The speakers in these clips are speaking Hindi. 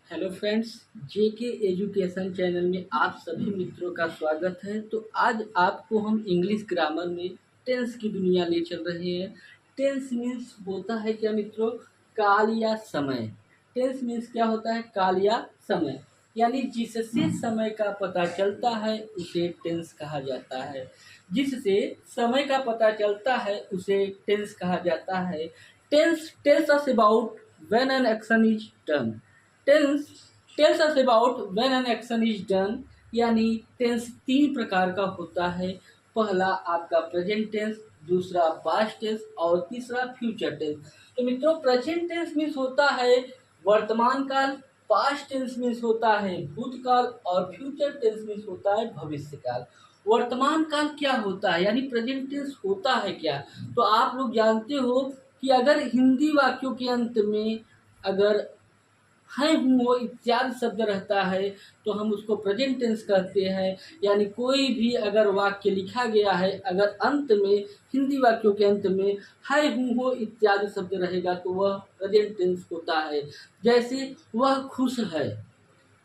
हेलो फ्रेंड्स, जेके एजुकेशन चैनल में आप सभी मित्रों का स्वागत है। तो आज आपको हम इंग्लिश ग्रामर में टेंस की दुनिया ले चल रहे हैं। टेंस मीन्स होता है क्या मित्रों? काल या समय। टेंस मीन्स क्या होता है? काल या समय, यानी जिससे समय का पता चलता है उसे टेंस कहा जाता है। जिससे समय का पता चलता है उसे टेंस कहा जाता है। Tense tells us about when an action is done. Tense tells us about when an action is done, यानी टेंस तीन प्रकार का होता है। पहला आपका प्रेजेंट टेंस, दूसरा पास्ट टेंस और तीसरा फ्यूचर टेंस। तो मित्रों, प्रेजेंट टेंस मीन्स होता है वर्तमान काल, पास्ट टेंस मीन्स होता है भूतकाल और फ्यूचर टेंस मीन्स होता है भविष्य काल। वर्तमान काल क्या होता है, यानी प्रेजेंट टेंस होता है क्या? तो आप लोग जानते हो कि अगर हिंदी वाक्यों के अंत में अगर है हूँ वो इत्यादि शब्द रहता है तो हम उसको प्रेजेंट टेंस कहते हैं। यानी कोई भी अगर वाक्य लिखा गया है, अगर अंत में हिंदी वाक्यों के अंत में है हूँ वो इत्यादि शब्द रहेगा तो वह प्रेजेंट टेंस होता है। जैसे वह खुश है,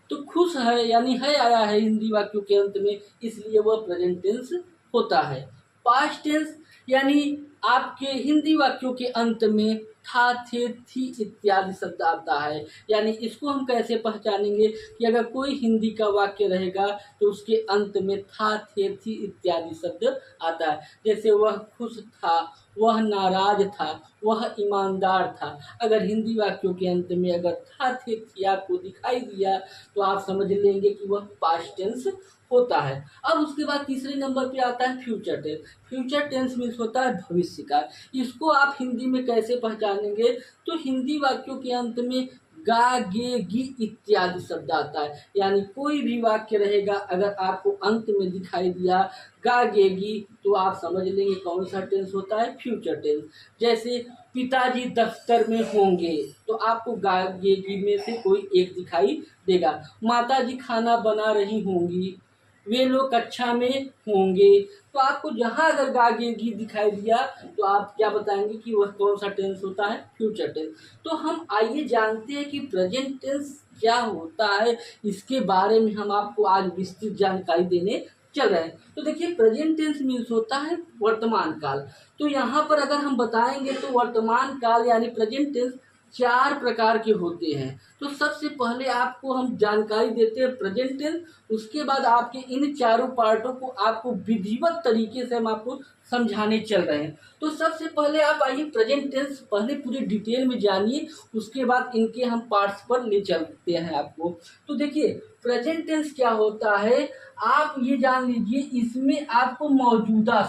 तो खुश है यानी है आया है हिंदी वाक्यों के अंत में, इसलिए वह प्रेजेंट टेंस होता है। पास्ट टेंस यानी आपके हिंदी वाक्यों के अंत में था, थे, थी इत्यादि शब्द आता है। यानी इसको हम कैसे पहचानेंगे कि अगर कोई हिंदी का वाक्य रहेगा तो उसके अंत में था, थे, थी इत्यादि शब्द आता है। जैसे वह खुश था, वह नाराज था, वह ईमानदार था। अगर हिंदी वाक्यों के अंत में अगर था, थे, थी आपको दिखाई दिया तो आप समझ लेंगे कि वह पास्ट टेंस होता है। अब उसके बाद तीसरे नंबर पे आता है future tense. Future tense means होता है भविष्य काल। इसको आप हिंदी में कैसे पहचानेंगे? तो हिंदी वाक्यों के अंत में गा, गे, गी इत्यादि शब्द आता है। यानी कोई भी वाक्य रहेगा अगर आपको अंत में दिखाई दिया गा, गे, गी, तो आप समझ लेंगे कौन सा टेंस होता है? Future tense. जैसे पिताजी दफ्तर में होंगे, तो आपको गा, गे, गी में से कोई एक दिखाई देगा। माताजी खाना बना रही होंगी, वे लोग कक्षा में होंगे, तो आपको जहां अगर गागेगी दिखाई दिया तो आप क्या बताएंगे कि वह कौन सा टेंस होता है? Future tense. तो हम आइए जानते हैं कि प्रेजेंट टेंस क्या होता है। इसके बारे में हम आपको आज विस्तृत जानकारी देने चल रहे हैं। तो देखिए, प्रेजेंट टेंस मीन्स होता है वर्तमान काल। तो यहाँ पर अगर हम बताएंगे तो वर्तमान काल यानी प्रेजेंट टेंस चार प्रकार के होते हैं। तो सबसे पहले आपको हम जानकारी देते हैं प्रेजेंट टेंस, उसके बाद आपके इन चारों पार्टों को आपको विधिवत तरीके से हम आपको समझाने चल रहे हैं। तो सबसे पहले आप आइए प्रेजेंट टेंस पहले पूरी डिटेल में जानिए, उसके बाद इनके हम पार्ट्स पर ले चलते हैं आपको। तो देखिए, प्रेजेंट टेंस क्या होता है आप ये जान लीजिए। इसमें आपको मौजूदा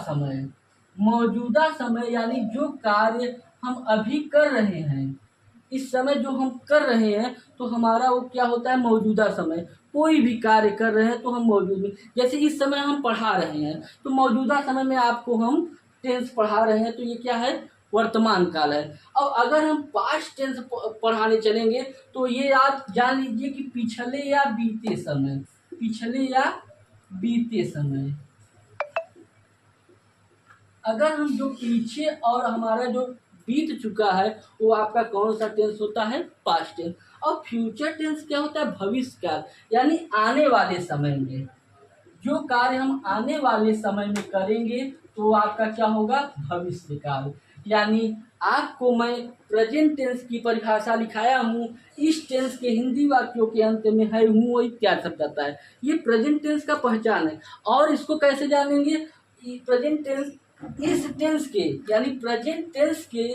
समय यानी जो कार्य हम अभी कर रहे हैं, इस समय जो हम कर रहे हैं तो हमारा वो क्या होता है? मौजूदा समय। कोई भी कार्य कर रहे हैं तो हम मौजूद में, जैसे इस समय हम पढ़ा रहे हैं तो मौजूदा समय में आपको हम टेंस पढ़ा रहे हैं, तो ये क्या है? वर्तमान काल है। अब अगर हम पास्ट टेंस पढ़ाने चलेंगे तो ये आप जान लीजिए कि पिछले या बीते समय। अगर हम जो पीछे और हमारा जो बीत चुका है वो आपका कौन सा टेंस होता है? Past tense. और फ्यूचर टेंस क्या होता है? भविष्य काल, यानी आने वाले समय में जो कार्य हम आने वाले समय में करेंगे तो आपका क्या होगा? भविष्य काल। यानी आपको मैं प्रेजेंट टेंस की परिभाषा लिखाया हूँ। इस टेंस के हिंदी वाक्यों के अंत में है हूँ वो इत्यादि शब्द आता है। ये प्रेजेंट टेंस का पहचान है। और इसको कैसे जानेंगे? प्रेजेंट टेंस इस टेंस के यानी प्रेजेंट टेंस के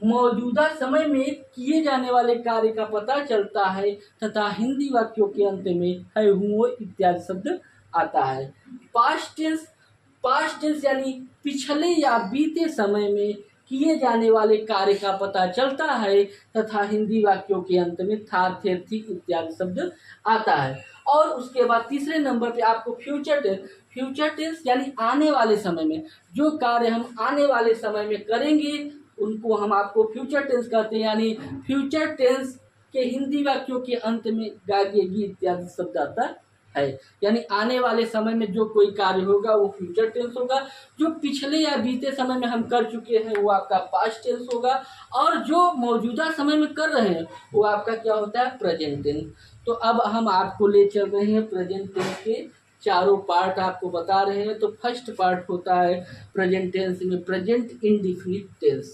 मौजूदा समय में किए जाने वाले कार्य का पता चलता है तथा हिंदी वाक्यों के अंत में है हूँ इत्यादि शब्द आता है। पास्ट टेंस यानी पिछले या बीते समय में किए जाने वाले कार्य का पता चलता है तथा हिंदी वाक्यों के अंत में था, थे, थी इत्यादि शब्द आता है। और उसके बाद तीसरे नंबर पे आपको फ्यूचर टेंस यानी आने वाले समय में जो कार्य हम आने वाले समय में करेंगे उनको हम आपको फ्यूचर टेंस कहते हैं। यानी फ्यूचर टेंस के हिंदी वाक्यों के अंत में गागेगी इत्यादि शब्द आता है, यानी आने वाले समय में जो कोई कार्य होगा वो फ्यूचर टेंस होगा, जो पिछले या बीते समय में हम कर चुके हैं वो आपका पास्ट टेंस होगा, और जो मौजूदा समय में कर रहे हैं वो आपका क्या होता है, प्रेजेंट टेंस। तो अब हम आपको ले चल रहे हैं प्रेजेंट टेंस के चारों पार्ट आपको बता रहे हैं। तो फर्स्ट पार्ट होता है प्रेजेंट टेंस में प्रेजेंट इंडिफिनिट टेंस,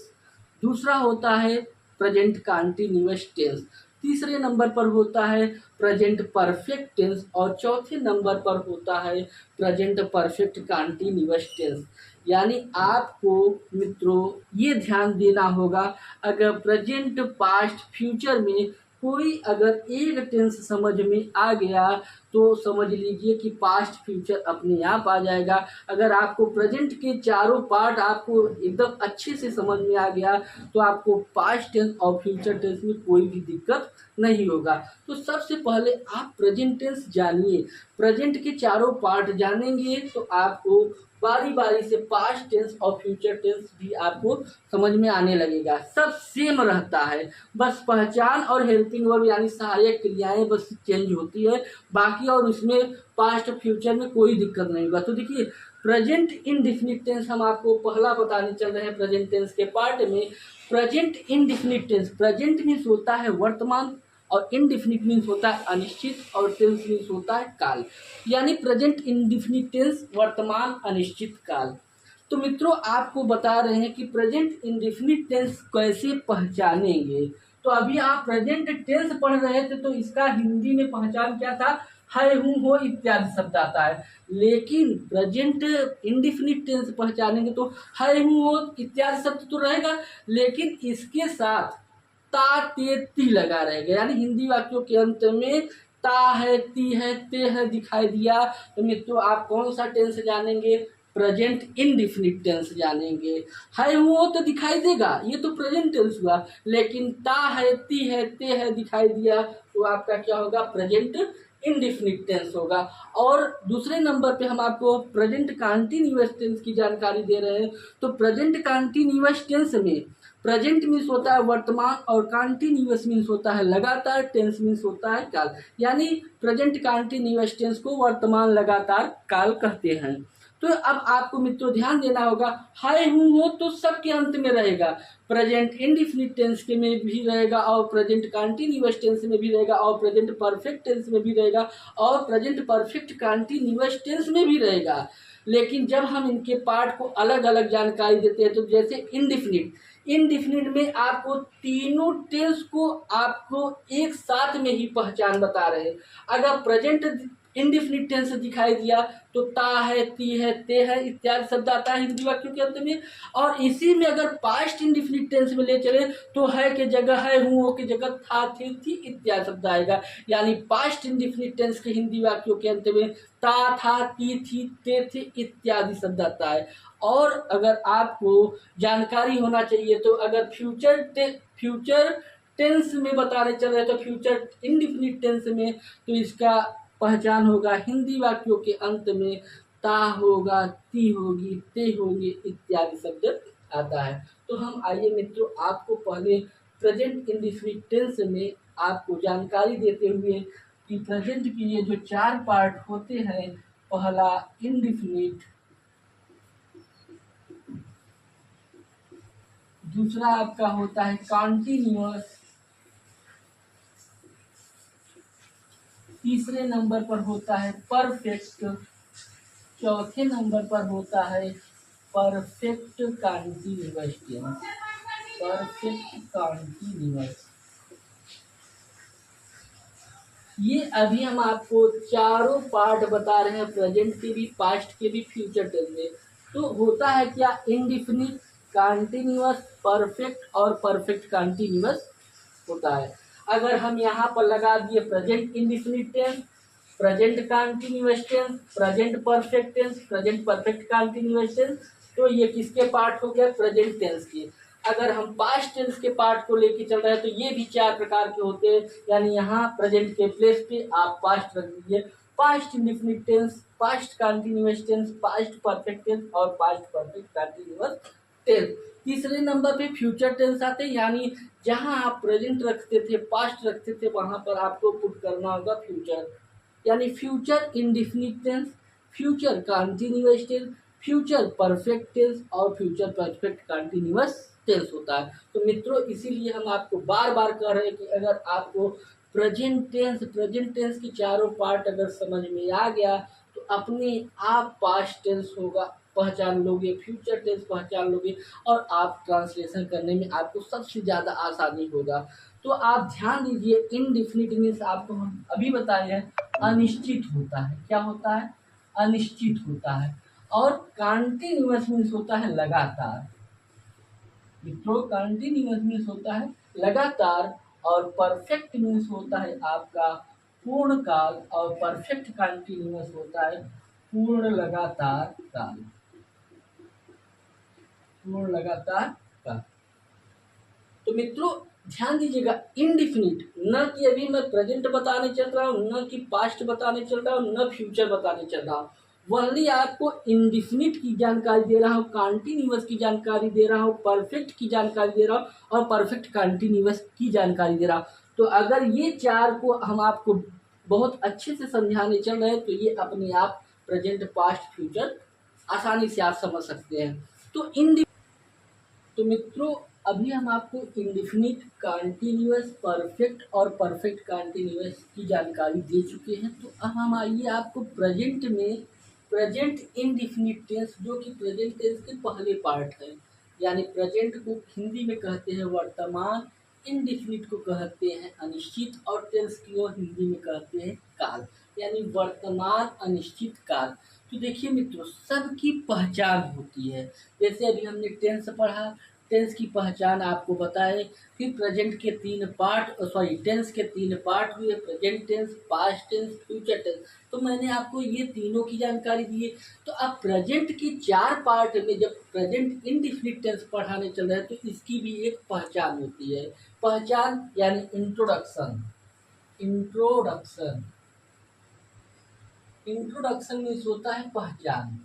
दूसरा होता है प्रेजेंट कंटीन्यूअस टेंस, तीसरे नंबर पर होता है प्रेजेंट परफेक्ट टेंस, और चौथे नंबर पर होता है प्रेजेंट परफेक्ट कंटीन्यूअस टेंस। यानी आपको मित्रों ये ध्यान देना होगा, अगर प्रेजेंट पास्ट फ्यूचर में कोई अगर एक टेंस समझ में आ गया तो समझ लीजिए कि पास्ट फ्यूचर अपने आप आ जाएगा। अगर आपको प्रेजेंट के चारों पार्ट आपको एकदम अच्छे से समझ में आ गया तो आपको पास्ट टेंस और फ्यूचर टेंस में कोई भी दिक्कत नहीं होगा। तो सबसे पहले आप प्रेजेंट टेंस जानिए, प्रेजेंट के चारों पार्ट जानेंगे तो आपको बारी बारी से पास्ट टेंस और फ्यूचर टेंस भी आपको समझ में आने लगेगा। सब सेम रहता है, बस पहचान और हेल्पिंग वर्ब यानी सहायक क्रियाएं बस चेंज होती है, बाकी और उसमें पास्ट फ्यूचर में कोई दिक्कत नहीं होगा। तो देखिए प्रेजेंट इंडिफिनिट टेंस हम आपको पहला बताने चल रहे हैं प्रेजेंट टेंस के पार्ट में। Present indefinite tense, present means होता है वर्तमान और इंडिफिनिट मीन्स होता है अनिश्चित, और टेंस मीन्स होता है काल। यानी प्रेजेंट इंडिफिनिट टेंस वर्तमान अनिश्चित काल। तो मित्रों आपको बता रहे हैं कि प्रेजेंट इंडिफिनिट टेंस कैसे पहचानेंगे। तो अभी आप प्रेजेंट टेंस पढ़ रहे थे तो इसका हिंदी में पहचान क्या था, है हूँ हो इत्यादि शब्द आता है, लेकिन प्रेजेंट इंडिफिनिट टेंस पहचानेंगे तो है हूँ हो इत्यादि शब्द तो रहेगा, लेकिन इसके साथ ता ते ती लगा रहेगा। यानी हिंदी वाक्यों के अंत में ता है, ती है, ते है दिखाई दिया तो मित्रों आप कौन सा टेंस जानेंगे, प्रेजेंट इंडिफिनिट टेंस जानेंगे। है वो तो दिखाई देगा, ये तो प्रेजेंट टेंस हुआ, लेकिन ता है, ती है, ते है दिखाई दिया तो आपका क्या होगा, प्रेजेंट इंडिफिनिट टेंस होगा। और दूसरे नंबर पे हम आपको प्रेजेंट कंटीन्यूअस टेंस की जानकारी दे रहे हैं। तो प्रेजेंट कंटीन्यूअस टेंस में प्रेजेंट मीन्स होता है वर्तमान और कंटीन्यूअस मीन्स होता है लगातार, टेंस मीन्स होता है काल। यानी प्रेजेंट कंटीन्यूअस टेंस को वर्तमान लगातार काल कहते हैं। तो अब आपको मित्रों ध्यान देना होगा, है हूँ हो तो सबके अंत में रहेगा, प्रेजेंट इंडिफिनिट टेंस के में भी रहेगा, और प्रेजेंट कंटीन्यूअस टेंस में भी रहेगा, और प्रेजेंट परफेक्ट टेंस में भी रहेगा, और प्रेजेंट परफेक्ट कंटीन्यूअस टेंस में भी रहेगा। लेकिन जब हम इनके पार्ट को अलग अलग जानकारी देते हैं तो जैसे इंडिफिनिट, इंडिफिनिट में आपको तीनों टेंस को आपको एक साथ में ही पहचान बता रहे हैं। अगर प्रेजेंट इंडिफिनिट टेंस दिखाई दिया तो ता है, ती है, ते है इत्यादि शब्द आता है हिंदी वाक्यों के अंत में। और इसी में अगर पास्ट इंडिफिनिट टेंस में ले चले तो है के जगह है, हूँ हो के जगह था, थी इत्यादि शब्द आएगा। यानी पास्ट इंडिफिनिट टेंस के हिंदी वाक्यों के अंत में ता, था, ती, थी, ते, थे इत्यादि शब्द आता है। और अगर आपको जानकारी होना चाहिए तो अगर फ्यूचर टेंस में बताने चल रहे तो फ्यूचर इंडिफिनिट टेंस में तो इसका पहचान होगा हिंदी वाक्यों के अंत में ता होगा, ती होगी, ते होगी इत्यादि शब्द आता है। तो हम आइए मित्रों आपको पहले प्रेजेंट इंडिफिनिट टेंस में आपको जानकारी देते हुए कि प्रेजेंट के ये जो चार पार्ट होते हैं, पहला इंडिफिनिट, दूसरा आपका होता है कॉन्टिन्यूअस, तीसरे नंबर पर होता है परफेक्ट, चौथे नंबर पर होता है perfect continuous tense, perfect continuous. ये अभी हम आपको चारों पार्ट बता रहे हैं, प्रेजेंट के भी, पास्ट के भी, फ्यूचर टेंस में। तो होता है क्या, इंडिफिनिट, कंटीन्यूअस, परफेक्ट और परफेक्ट कंटीन्यूअस होता है। अगर हम यहाँ पर लगा दिए present indefinite tense, present continuous tense, present perfect tense, present perfect continuous tense, तो ये किसके पार्ट हो गया, प्रेजेंट टेंस के। अगर हम पास्ट टेंस के पार्ट को लेके चल रहे हैं तो ये भी चार प्रकार के होते हैं। यानी यहाँ प्रेजेंट के प्लेस पे आप पास्ट रख दीजिए, past indefinite tense, past continuous tense, past perfect tense और पास्ट परफेक्ट कंटीन्यूअस टेंस। तीसरे नंबर पे फ्यूचर टेंस आते हैं, यानी जहां आप प्रेजेंट रखते थे, पास्ट रखते थे, वहां पर आपको पुट करना होगा फ्यूचर। यानी future indefinite tense, future continuous tense, future perfect tense और फ्यूचर परफेक्ट कंटीन्यूअस टेंस होता है। तो मित्रों इसीलिए हम आपको बार बार कह रहे हैं कि अगर आपको प्रेजेंट टेंस की चारों पार्ट अगर समझ में आ गया तो अपने आप पास्ट टेंस होगा पहचान लोगे, फ्यूचर टेंस पहचान लोगे और आप ट्रांसलेशन करने में आपको सबसे ज़्यादा आसानी होगा। तो आप ध्यान दीजिए, इनडिफिनिट मीन्स आपको हम अभी बताए हैं अनिश्चित होता है। क्या होता है? अनिश्चित होता है। और कंटिन्यूअस मीन्स होता है लगातार। मित्रों कंटिन्यूअस मीन्स होता है लगातार और परफेक्ट मीन्स होता है आपका पूर्ण काल और परफेक्ट कंटिन्यूअस होता है पूर्ण लगातार काल, पूर्ण लगातार काल। तो मित्रों ध्यान दीजिएगा, इनडिफिनिट न कि अभी मैं प्रेजेंट बताने चल रहा हूँ, न कि पास्ट बताने चल रहा हूँ, न फ्यूचर बताने चल रहा हूँ। वनली आपको इनडिफिनिट की जानकारी दे रहा हूँ, कंटिन्यूअस की जानकारी दे रहा हूँ, परफेक्ट की जानकारी दे रहा हूँ और परफेक्ट कंटिन्यूअस की जानकारी दे रहा हूँ। तो अगर ये चार को हम आपको बहुत अच्छे से समझाने चल रहे हैं तो ये अपने आप प्रेजेंट पास्ट फ्यूचर आसानी से आप समझ सकते हैं। तो मित्रों अभी हम आपको इंडिफिनिट, कंटीन्यूअस, परफेक्ट और परफेक्ट कंटीन्यूअस की जानकारी दे चुके हैं। तो अब हम आइए आपको प्रेजेंट में प्रेजेंट इंडिफिनिट टेंस, जो कि प्रेजेंट टेंस के पहले पार्ट है, यानी प्रेजेंट को हिंदी में कहते हैं वर्तमान, इंडिफिनिट को कहते हैं अनिश्चित और टेंस को हिंदी में कहते हैं काल, यानी वर्तमान अनिश्चित काल। तो देखिए मित्रों सबकी पहचान होती है। जैसे अभी हमने टेंस पढ़ा, टेंस की पहचान आपको बताए, फिर प्रेजेंट के तीन पार्ट टेंस के तीन पार्ट हुए, present tense, past tense, future tense. तो मैंने आपको ये तीनों की जानकारी दी है। तो अब प्रेजेंट के चार पार्ट में जब प्रेजेंट इंडिफिनिट टेंस पढ़ाने चल रहे हैं तो इसकी भी एक पहचान होती है। पहचान यानी इंट्रोडक्शन, इंट्रोडक्शन इंट्रोडक्शन मीन्स होता है पहचान।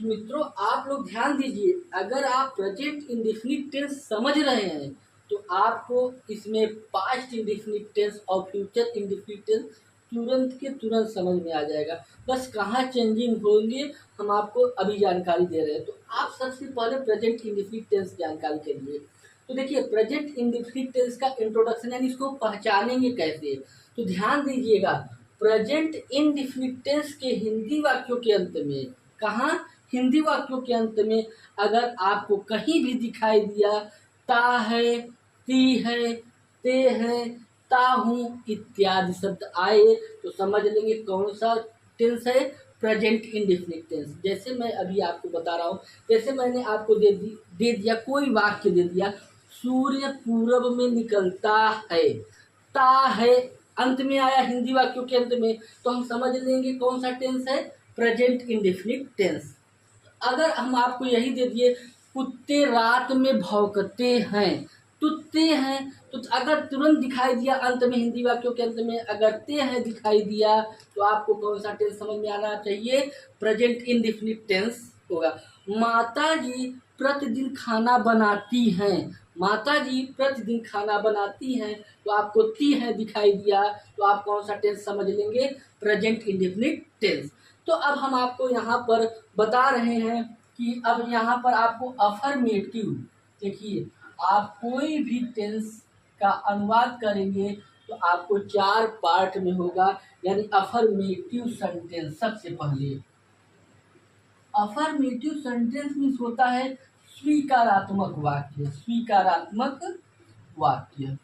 मित्रों आप लोग ध्यान दीजिए, अगर आप प्रेजेंट इंडेफिनिट टेंस समझ रहे हैं तो आपको इसमें पास्ट इंडेफिनिट टेंस और फ्यूचर इंडेफिनिट टेंस तुरंत के तुरंत समझ में आ जाएगा। बस कहाँ चेंजिंग होंगे हम आपको अभी जानकारी दे रहे हैं। तो आप सबसे पहले प्रेजेंट इंडेफिनिट टेंस जानकारी के लिए तो देखिए प्रेजेंट इंडेफिनिट टेंस का इंट्रोडक्शन यानी इसको पहचानेंगे कैसे। तो ध्यान दीजिएगा, प्रेजेंट इंडेफिनिट टेंस के हिंदी वाक्यों के अंत में, कहाँ? हिंदी वाक्यों के अंत में अगर आपको कहीं भी दिखाई दिया ता है, ती है, ते है, ता हूँ इत्यादि शब्द आए तो समझ लेंगे कौन सा टेंस है, प्रेजेंट इंडेफिनिट टेंस। जैसे मैं अभी आपको बता रहा हूँ, जैसे मैंने आपको दे दिया कोई वाक्य दे दिया, सूर्य पूरब में निकलता है, ता है अंत में आया हिंदी वाक्यों के अंत में, तो हम समझ लेंगे कौन सा टेंस है, प्रेजेंट इंडेफिनिट टेंस। अगर हम आपको यही दे दिए कुत्ते रात में भौंकते हैं, तुत्ते हैं, तो अगर तुरंत दिखाई दिया अंत में हिंदी वाक्यों के अंत में अगर ते हैं दिखाई दिया तो आपको कौन सा टेंस समझ में आना चाहिए, प्रेजेंट इंडेफिनिट टेंस होगा। माता जी प्रतिदिन खाना बनाती हैं, माता जी प्रतिदिन खाना बनाती हैं, तो आपको ती है दिखाई दिया तो आप कौन सा टेंस समझ लेंगे, प्रेजेंट इंडेफिनिट टेंस। तो अब हम आपको यहाँ पर बता रहे हैं कि अब यहाँ पर आपको अफर्मेटिव, देखिए आप कोई भी टेंस का अनुवाद करेंगे तो आपको चार पार्ट में होगा, यानी अफर्मेटिव सेंटेंस। सबसे पहले अफर्मेटिव सेंटेंस मीन्स होता है स्वीकारात्मक वाक्य, स्वीकारात्मक वाक्य।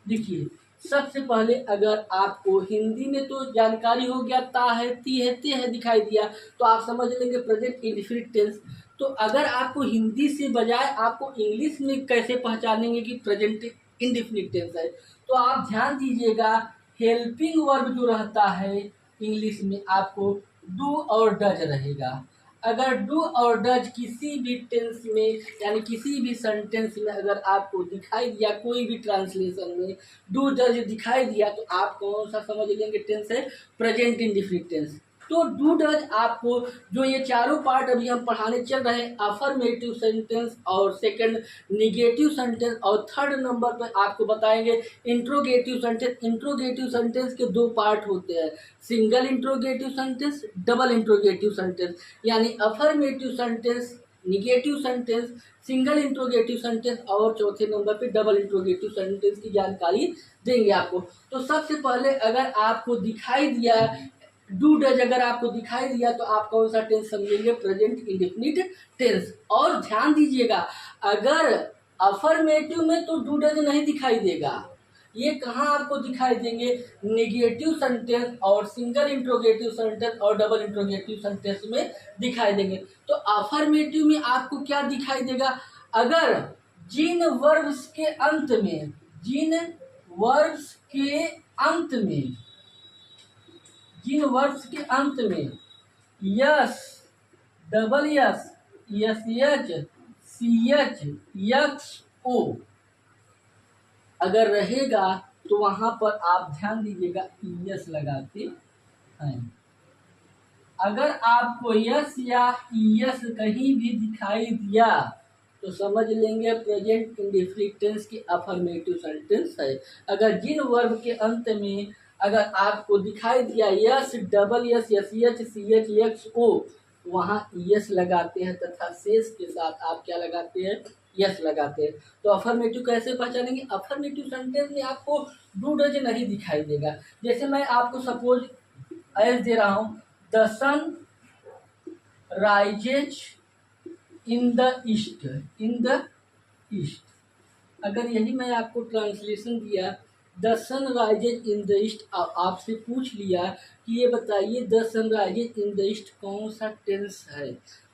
देखिए सबसे पहले अगर आपको हिंदी में तो जानकारी हो गया, ता है, ती है, ते है दिखाई दिया तो आप समझ लेंगे प्रेजेंट इंडेफिनिट टेंस। तो अगर आपको हिंदी से बजाय आपको इंग्लिश में कैसे पहचानेंगे कि प्रेजेंट इंडेफिनिट टेंस है, तो आप ध्यान दीजिएगा, हेल्पिंग वर्ब जो रहता है इंग्लिश में आपको डू और डज रहेगा। अगर डू और डज किसी भी टेंस में यानी किसी भी सेंटेंस में अगर आपको दिखाई दिया, कोई भी ट्रांसलेशन में डू डज दिखाई दिया तो आप कौन सा समझ लेंगे टेंस है, प्रेजेंट इंडेफिनिट टेंस। तो डू डज आपको जो ये चारों पार्ट अभी हम पढ़ाने चल रहे हैं, अफर्मेटिव सेंटेंस और सेकंड निगेटिव सेंटेंस, और थर्ड नंबर पर आपको बताएंगे इंट्रोगेटिव सेंटेंस। इंट्रोगेटिव सेंटेंस के दो पार्ट होते हैं, single interrogative sentence, double interrogative sentence. यानी affirmative sentence, negative sentence, single interrogative sentence और चौथे नंबर पे डबल इंट्रोगेटिव सेंटेंस की जानकारी देंगे आपको। तो सबसे पहले अगर आपको दिखाई दिया डू डज, अगर आपको दिखाई दिया तो आप कौन सा टेंस समझेंगे? Present indefinite tense. और ध्यान दीजिएगा, अगर अफर्मेटिव में तो डू डज नहीं दिखाई देगा, ये कहाँ आपको दिखाई देंगे? निगेटिव सेंटेंस और सिंगल इंट्रोगेटिव सेंटेंस और डबल इंट्रोगेटिव सेंटेंस में दिखाई देंगे। तो अफर्मेटिव में आपको क्या दिखाई देगा? अगर जिन वर्ब्स के अंत में, जिन वर्ब्स के अंत में, जिन वर्ब्स के अंत में s, double s, s h, c h, x o अगर रहेगा तो वहां पर आप ध्यान दीजिएगा यस लगाते हैं। अगर आपको यस या यस कहीं भी दिखाई दिया तो समझ लेंगे प्रेजेंट इंडेफिनिट टेंस की अफर्मेटिव सेंटेंस है। अगर जिन वर्ब के अंत में अगर आपको दिखाई दिया s, double s, s h, c h, x o, वहाँ यस लगाते हैं तथा शेष के साथ आप क्या लगाते हैं? यस लगाते हैं। तो अफर्मेटिव कैसे पहचानेंगे? अफर्मेटिव सेंटेंस में आपको डू डज नहीं दिखाई देगा। जैसे मैं आपको सपोज एज दे रहा हूँ, the sun rises in the east, in the east. अगर यही मैं आपको ट्रांसलेशन दिया, the sun rises in the east, आपसे पूछ लिया कि ये बताइए the sun rises in the east कौन सा टेंस है,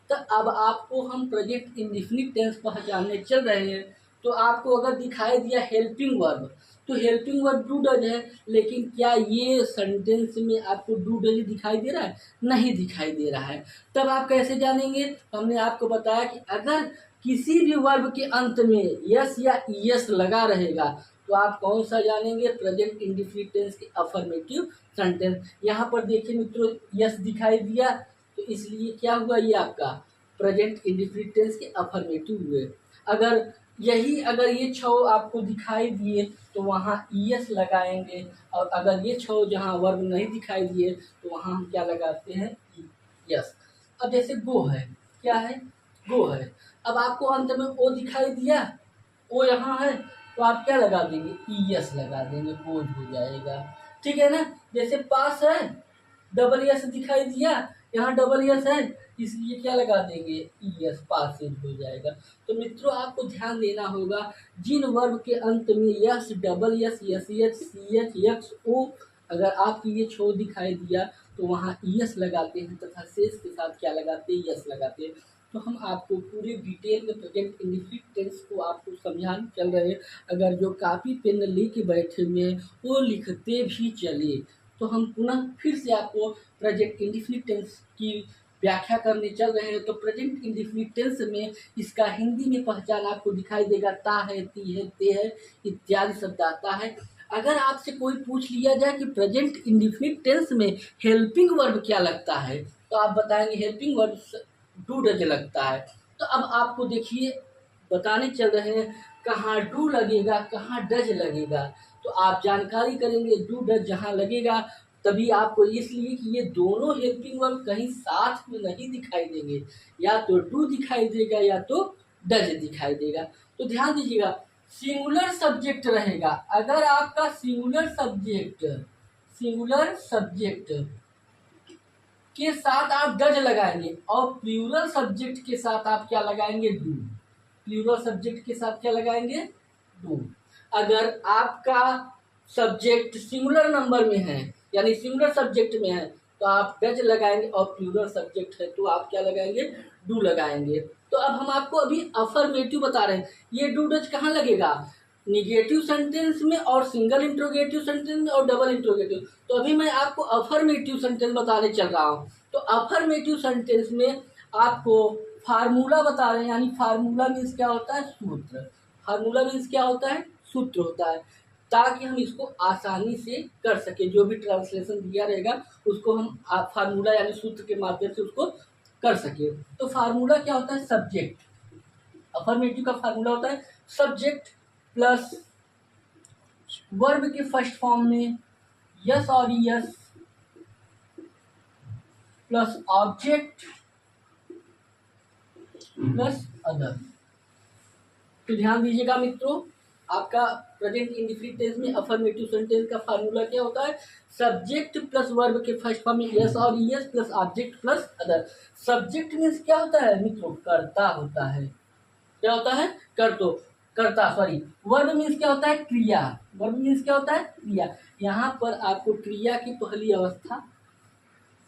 तो अब आपको हम प्रेजेंट इंडेफिनिट टेंस पहचानने चल रहे हैं। तो आपको अगर दिखाई दिया हेल्पिंग वर्ब, तो हेल्पिंग वर्ब डू डज है, लेकिन क्या ये सेंटेंस में आपको डू डज दिखाई दे रहा है? नहीं दिखाई दे रहा है। तब आप कैसे जानेंगे? हमने आपको बताया कि अगर किसी भी वर्ब के अंत में यस या यस लगा रहेगा तो आप कौन सा जानेंगे? प्रेजेंट इंडेफिनिट टेंस के अफर्मेटिव सेंटेंस। यहाँ पर देखिए मित्रों, यस दिखाई दिया तो इसलिए क्या हुआ? ये आपका प्रेजेंट इंडेफिनिट टेंस के अफर्मेटिव हुए। अगर ये छह आपको दिखाई दिए तो वहाँ यस लगाएंगे, और अगर ये छह जहाँ वर्ब नहीं दिखाई दिए तो वहाँ हम क्या लगाते हैं? यस। अब जैसे गो है, क्या है? गो है। अब आपको अंत में ओ दिखाई दिया, ओ यहाँ है, तो आप क्या लगा देंगे? यस लगा देंगे, बोझ हो जाएगा। ठीक है ना? जैसे पास है, डबल यस दिखाई दिया, यहाँ डबल यस है, इसलिए क्या लगा देंगे? यस, पासेज हो जाएगा। तो मित्रों आपको ध्यान देना होगा, जिन वर्ब के अंत में s, double s, s h, c h, x o अगर आपको ये छो दिखाई दिया तो वहाँ यस लगाते हैं तथा शेष के साथ क्या लगाते हैं? यस लगाते हैं। तो हम आपको पूरे डिटेल में प्रेजेंट इंडेफिनिट टेंस को आपको समझाने चल रहे हैं। अगर जो कॉपी पेन लेके बैठे हुए हैं वो लिखते भी चलिए। तो हम पुनः फिर से आपको प्रेजेंट इंडेफिनिट टेंस की व्याख्या करने चल रहे हैं। तो प्रेजेंट इंडेफिनिट टेंस में इसका हिंदी में पहचान आपको दिखाई देगा, ता है, ती है, ते है इत्यादि शब्द आता है। अगर आपसे कोई पूछ लिया जाए कि प्रेजेंट इंडेफिनिट टेंस में हेल्पिंग वर्ब क्या लगता है, तो आप बताएंगे हेल्पिंग वर्ब डू डज लगता है। तो अब आपको देखिए बताने चल रहे हैं कहाँ डू लगेगा, कहाँ डज लगेगा। तो आप जानकारी करेंगे डू डज जहाँ लगेगा तभी आपको, इसलिए कि ये दोनों हेल्पिंग वर्ब कहीं साथ में नहीं दिखाई देंगे, या तो डू दिखाई देगा या तो डज दिखाई देगा। तो ध्यान दीजिएगा, सिंगुलर सब्जेक्ट रहेगा। अगर आपका सिंगुलर सब्जेक्ट के साथ आप डज लगाएंगे और प्लूरल सब्जेक्ट के साथ आप क्या लगाएंगे? डू। प्लूरल सब्जेक्ट के साथ क्या लगाएंगे? डू। अगर आपका सब्जेक्ट सिंगुलर नंबर में है यानी सिंगुलर सब्जेक्ट में है तो आप डज लगाएंगे, और प्लूरल सब्जेक्ट है तो आप क्या लगाएंगे? डू लगाएंगे। तो अब हम आपको अभी अफर्मेटिव बता रहे हैं, ये डू डज कहाँ लगेगा? निगेटिव सेंटेंस में और सिंगल इंट्रोगेटिव सेंटेंस में और डबल इंट्रोगेटिव। तो अभी मैं आपको अफर्मेटिव सेंटेंस बताने चल रहा हूँ। तो अफर्मेटिव सेंटेंस में आपको फार्मूला बता रहे हैं, यानी फार्मूला मीन्स क्या होता है? सूत्र। फार्मूला मीन्स क्या होता है? सूत्र होता है। ताकि हम इसको आसानी से कर सके। जो भी ट्रांसलेशन दिया रहेगा उसको हम फार्मूला यानी सूत्र के माध्यम से उसको कर सके। तो फार्मूला क्या होता है, सब्जेक्ट, अफर्मेटिव का फार्मूला होता है सब्जेक्ट प्लस वर्ब के फर्स्ट फॉर्म में यस और yes plus object plus other. तो ध्यान दीजिएगा मित्रों, आपका प्रेजेंट इंडेफिनिट टेंस में अफर्मेटिव सेंटेंस का फार्मूला क्या होता है, सब्जेक्ट प्लस वर्ब के फर्स्ट फॉर्म में यस और yes plus object plus other. Subject means क्या होता है मित्रों, कर्ता होता है। क्या होता है, कर्ता सॉरी। वर्ब मीन्स क्या होता है, क्रिया। वर्ब मीन्स क्या होता है, क्रिया। यहाँ पर आपको क्रिया की पहली अवस्था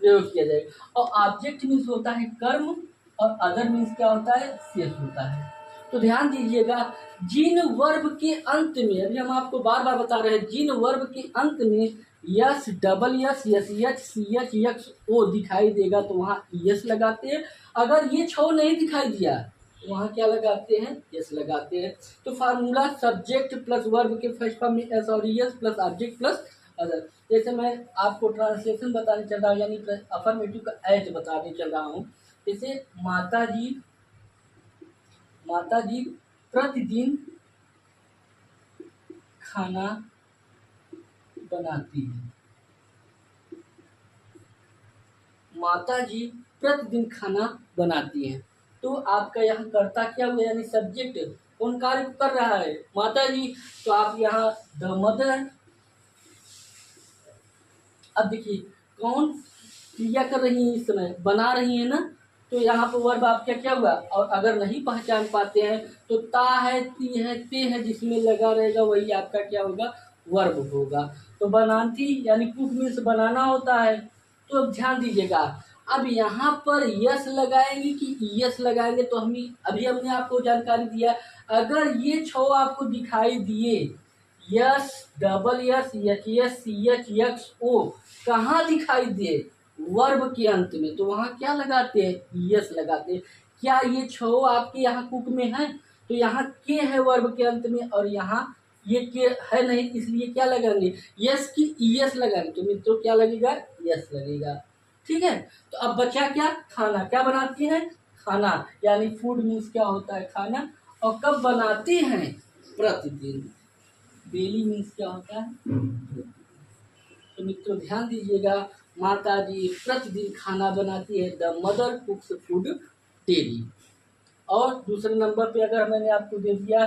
प्रयोग किया जाएगा। और ऑब्जेक्ट मीन्स होता है कर्म, और अदर मीन्स क्या होता है, शेष होता है। तो ध्यान दीजिएगा, जिन वर्ब के अंत में, अभी हम आपको बार बार बता रहे हैं, जिन वर्ब के अंत में s, double s, s h, c h, x o दिखाई देगा तो वहाँ यस लगाते हैं। अगर ये छो नहीं दिखाई दिया तो वहाँ क्या लगाते हैं, यस लगाते हैं। तो फार्मूला सब्जेक्ट प्लस वर्ब के फर्स्ट फॉर्म में एस और yes plus object plus other. जैसे मैं आपको ट्रांसलेशन बताने चल रहा हूँ, यानी अफर्मेटिव का एज बताने चल रहा हूँ। जैसे माता जी प्रतिदिन खाना बनाती है। माता जी प्रतिदिन खाना बनाती हैं। तो आपका यहाँ कर्ता क्या हुआ, यानी सब्जेक्ट कौन कार्य कर रहा है, माता जी। तो आप यहाँ द मदर। अब देखिए कौन क्रिया कर रही है, इस समय बना रही है ना। तो यहाँ पर वर्ब आपका क्या हुआ, और अगर नहीं पहचान पाते हैं तो ता है, ती है, ते है, जिसमें लगा रहेगा वही आपका क्या होगा, वर्ब होगा। तो बनाती यानी कुक मीन्स बनाना होता है। तो अब ध्यान दीजिएगा, अब यहाँ पर यस लगाएंगे कि यस लगाएंगे, तो अभी हमने आपको जानकारी दिया, अगर ये छो आपको दिखाई दिए, s, double s, h s, c h, x o, कहाँ दिखाई दे, वर्ब के अंत में, तो वहाँ क्या लगाते हैं, यस लगाते हैं। क्या ये छो आपके यहाँ कुक में है, तो यहाँ के है वर्ब के अंत में, और यहाँ ये के है नहीं, इसलिए क्या लगाएंगे, यस की यस लगाएंगे। तो मित्रों क्या लगेगा, यस लगेगा। ठीक है। तो अब बचा क्या, खाना। क्या बनाती है, खाना, यानी फूड मीन्स क्या होता है, खाना। और कब बनाती हैं, प्रतिदिन। डेली मीन्स क्या होता है। तो मित्रों ध्यान दीजिएगा, माता जी प्रतिदिन खाना बनाती है, द मदर कुक्स फूड डेली। और दूसरे नंबर पे अगर मैंने आपको दे दिया,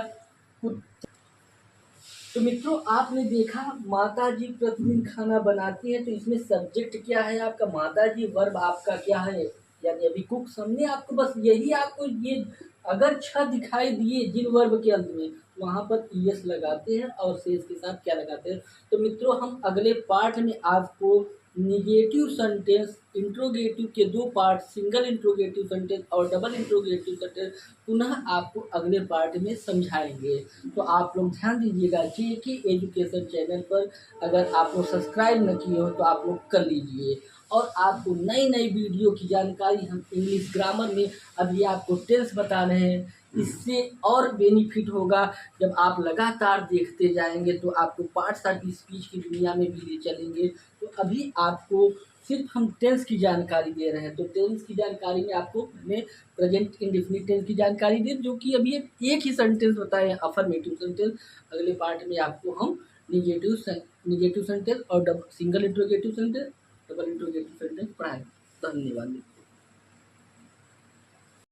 तो मित्रों आपने देखा माता जी प्रतिदिन खाना बनाती है, तो इसमें सब्जेक्ट क्या है आपका, माता जी। वर्ब आपका क्या है, यानी अभी कुक। हमने आपको बस यही आपको ये, अगर छ दिखाई दिए जिन वर्ब के अंत में, वहाँ पर ईएस लगाते हैं और शेष के साथ क्या लगाते हैं। तो मित्रों हम अगले पार्ट में आपको निगेटिव सेंटेंस, इंट्रोगेटिव के दो पार्ट, सिंगल इंट्रोगेटिव सेंटेंस और डबल इंट्रोगेटिव सेंटेंस पुनः आपको अगले पार्ट में समझाएंगे। तो आप लोग ध्यान दीजिएगा, जेके एजुकेशन चैनल पर अगर आप लोग सब्सक्राइब न किए हो तो आप लोग कर लीजिए। और आपको नई नई वीडियो की जानकारी हम इंग्लिश ग्रामर में अभी आपको टेंस बता रहे हैं, इससे और बेनिफिट होगा जब आप लगातार देखते जाएंगे, तो आपको पार्ट्स ऑफ स्पीच की दुनिया में भी ले चलेंगे। तो अभी आपको सिर्फ हम टेंस की जानकारी दे रहे हैं। तो टेंस की जानकारी में आपको हमने प्रेजेंट इंडेफिनिट टेंस की जानकारी दी, जो कि अभी एक ही सेंटेंस बताए हैं, अफर्मेटिव सेंटेंस। अगले पार्ट में आपको हम निगेटिव सेंटेंस और single interrogative sentence, double interrogative sentence पढ़ाएंगे। धन्यवाद।